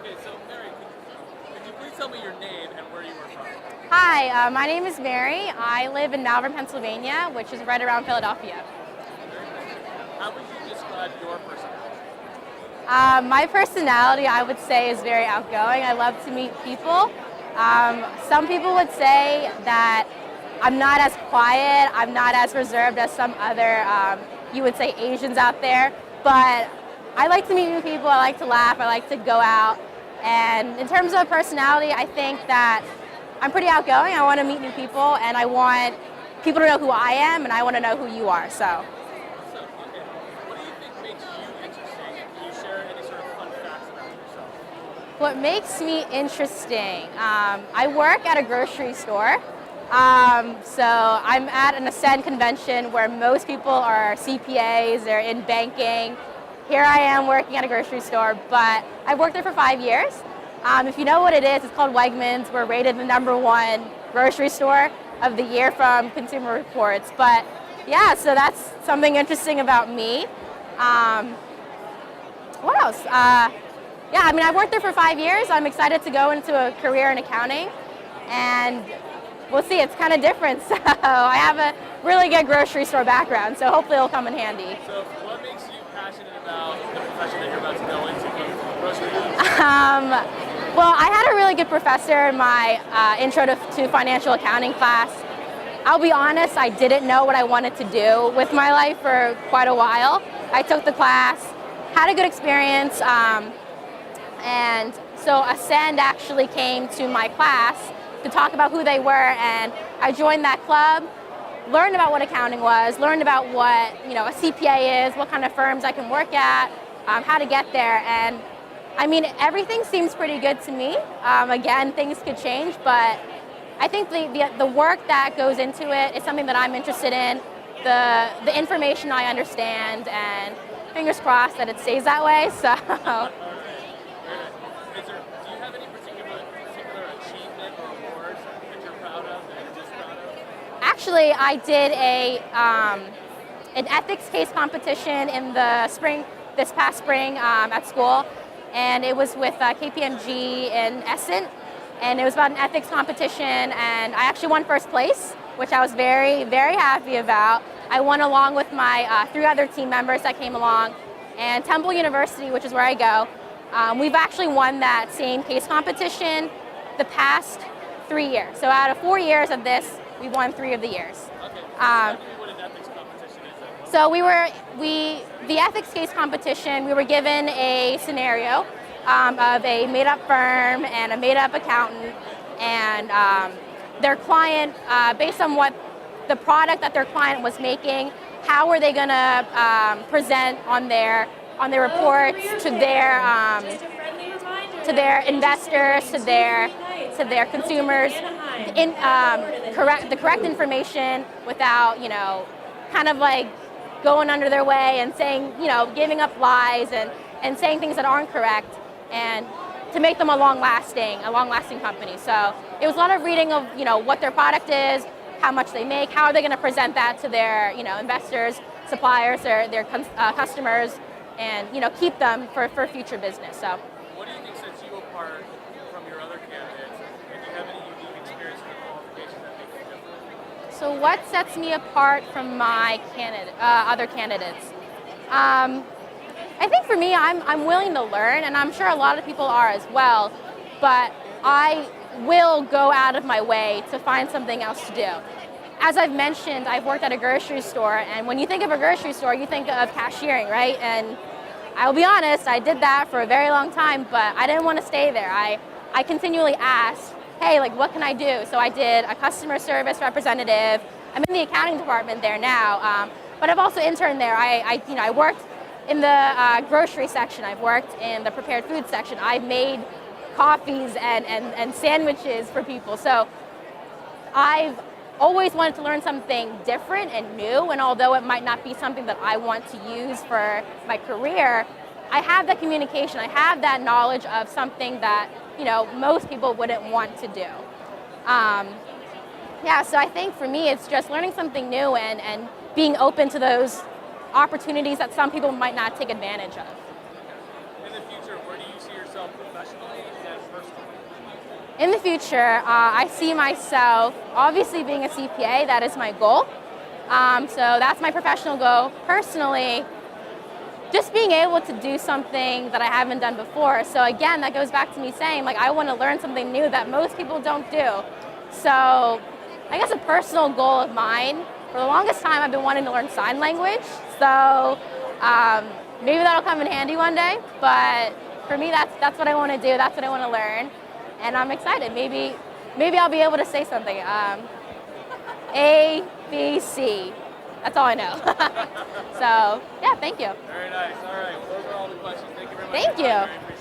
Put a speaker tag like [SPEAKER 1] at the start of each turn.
[SPEAKER 1] Okay, so Mary, could you please tell me your name and where you were from?
[SPEAKER 2] Hi, my name is Mary. I live in Malvern, Pennsylvania, which is right around Philadelphia.
[SPEAKER 1] How would you describe your personality?
[SPEAKER 2] My personality, I would say, is very outgoing. I love to meet people. Some people would say that I'm not as quiet, I'm not as reserved as some other, you would say, Asians out there. But I like to meet new people, I like to laugh, I like to go out. And in terms of personality, I think that I'm pretty outgoing. I want to meet new people, and I want people to know who I am, and I want to know who you are. So,
[SPEAKER 1] So, okay, what do you think makes you interesting? Can you share any sort of fun facts about yourself?
[SPEAKER 2] what makes me interesting? I work at a grocery store. So I'm at an Ascend convention where most people are CPAs, they're in banking. Here I am working at a grocery store, but I've worked there for 5 years. If you know what it is, it's called Wegmans. We're rated the #1 grocery store of the year from Consumer Reports. But yeah, so that's something interesting about me. What else? Yeah, I mean, I've worked there for 5 years. I'm excited to go into a career in accounting, and we'll see. It's kind of different. So I have a really good grocery store background, so hopefully it'll come in handy.
[SPEAKER 1] So, what makes you passionate about the profession that you're about to go into, the grocery business?
[SPEAKER 2] Well, I had a really good professor in my intro to financial accounting class. I'll be honest, I didn't know what I wanted to do with my life for quite a while. I took the class, had a good experience, and so Ascend actually came to my class to talk about who they were, and I joined that club, learned about what accounting was, learned about what a CPA is, what kind of firms I can work at, how to get there, and I mean, everything seems pretty good to me. Again, things could change, but I think the work that goes into it is something that I'm interested in, the information I understand, and fingers crossed that it stays that way. So.
[SPEAKER 1] Do you have any particular achievement or awards that you're proud of, that you're just proud of?
[SPEAKER 2] Actually, I did an ethics case competition in the spring, this past spring at school, and it was with KPMG in Essen, and it was about an ethics competition, and I actually won first place, which I was very, very happy about. I won along with my 3 other team members that came along, and Temple University, which is where I go, we've actually won that same case competition the past 3 years. So out of 4 years of this, we won 3 of the years.
[SPEAKER 1] Okay, tell me what an ethics competition is.
[SPEAKER 2] So the ethics case competition, we were given a scenario of a made-up firm and a made-up accountant, and their client, based on what the product that their client was making, how were they going to present on their reports to their investors, to their consumers, the correct information without kind of like going under their way and saying, giving up lies and saying things that aren't correct, and to make them a long-lasting company. So it was a lot of reading of, what their product is, how much they make, how are they going to present that to their, investors, suppliers, their customers, and, keep them for future business. So.
[SPEAKER 1] What do you think sets you apart from your other candidates? And do you have any unique experience or qualifications that make you different?
[SPEAKER 2] So what sets me apart from my other candidates? I think for me, I'm willing to learn, and I'm sure a lot of people are as well, but I will go out of my way to find something else to do. As I've mentioned, I've worked at a grocery store, and when you think of a grocery store, you think of cashiering, right? And I'll be honest, I did that for a very long time, but I didn't want to stay there. I continually asked, hey, what can I do? So I did a customer service representative. I'm in the accounting department there now, but I've also interned there. I worked in the grocery section. I've worked in the prepared food section. I've made coffees and sandwiches for people. So I've always wanted to learn something different and new, and although it might not be something that I want to use for my career, I have that communication, I have that knowledge of something that most people wouldn't want to do. So I think for me it's just learning something new and being open to those opportunities that some people might not take advantage of.
[SPEAKER 1] In the future, where do you see yourself professionally
[SPEAKER 2] in the future, I see myself obviously being a CPA. That is my goal. So that's my professional goal. Personally, just being able to do something that I haven't done before. So again, that goes back to me saying, like, I want to learn something new that most people don't do. So I guess a personal goal of mine, for the longest time, I've been wanting to learn sign language. So maybe that'll come in handy one day. But for me, that's what I want to do. That's what I want to learn. And I'm excited. Maybe I'll be able to say something. A, B, C. That's all I know. So, yeah, thank you.
[SPEAKER 1] Very nice. All right. Well, those are all the questions. Thank you very much.
[SPEAKER 2] Thank you.